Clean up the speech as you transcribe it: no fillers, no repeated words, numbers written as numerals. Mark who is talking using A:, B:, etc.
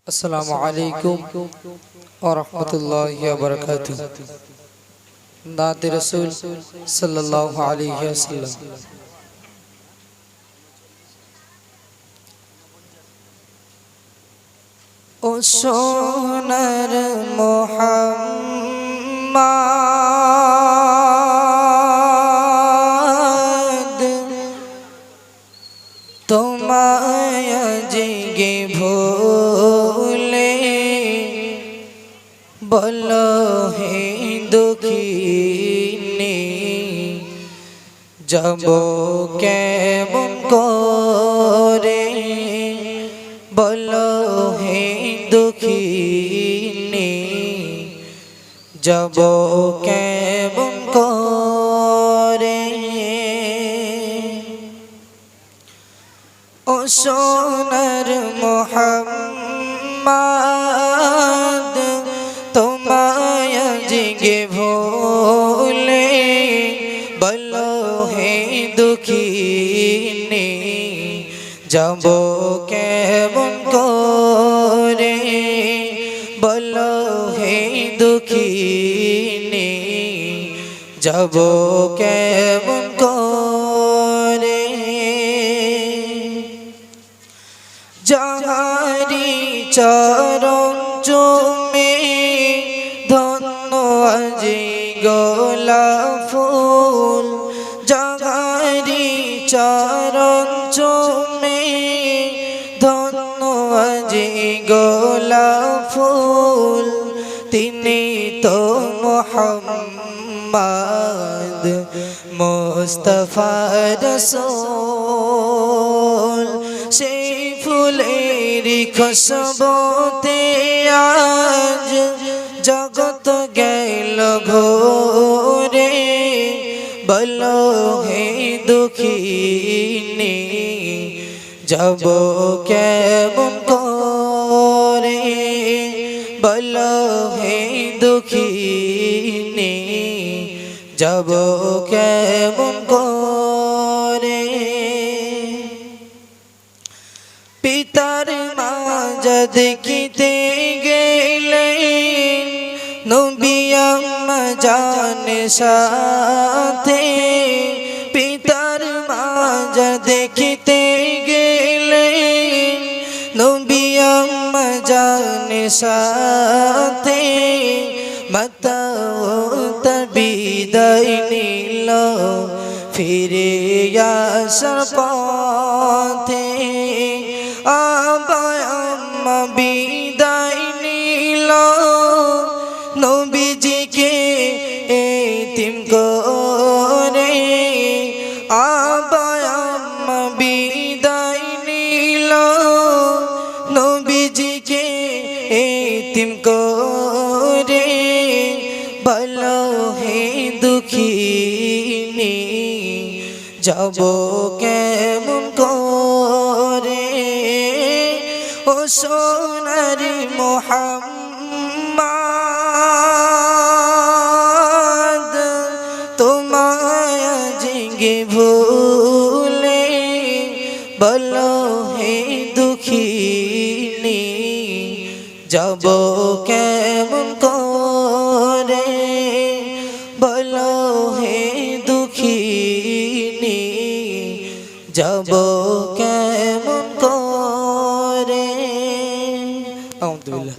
A: আসসালামু আলাইকুম ওয়া রাহমাতুল্লাহি ওয়া বারাকাতুহু। নাতে রাসূল সাল্লাল্লাহু আলাইহি ওয়াসাল্লাম। ও সোনার মুহাম্মদ, তোমায় জিগে ভোলে বলো হে দুঃখিনী, যাব কেমন করে বলো হে দুঃখিনী, যাব কেমন করে। ও সোনার মুহাম্মদ, তোমায় জিগে ভোলে বলো হে দুঃখিনী, যাব কেমন করে বলো হে দুঃখিনী, যাব কেমন করে। যাহারি চরণ চুমে ধন্য আজি গোলাপ ফুল, যাহারি চরণ চুমে ধন্য আজি গোলাপ ফুল, তিনি তো মুহাম্মদ মুস্তাফা রাসূল। সেই ফুলেরি খুশবুতে আজ জগত গেল ঘোরে, বলো হে দুঃখিনী, যাব কেমন করে বলো হে দুঃখিনী, যাব কেমন করে। পিতার মাঝে দেখিতে গেলে নবী আম্মা জান সাথে, পিতার মাঝে দেখিতে গেলে নবী আম্মা জান সাথে, মাতা তার বিদায় নিল ফিরে আসার পথে, আব্বা আম্মা বিদায় নিল নবীজিকে এতিম করে, আব্বা আম্মা বিদায় নিল নবীজিকে এতিম করে, বলো হে দুঃখিনী, যাব কেমন করে। ও সোনার মুহাম্মদ, তোমায় জিগে ভুলে বলো হে দুঃখিনী, যাব কেমন করে বলো হে দুঃখিনী, যাব কেমন করে। আলহামদুলিল্লাহ।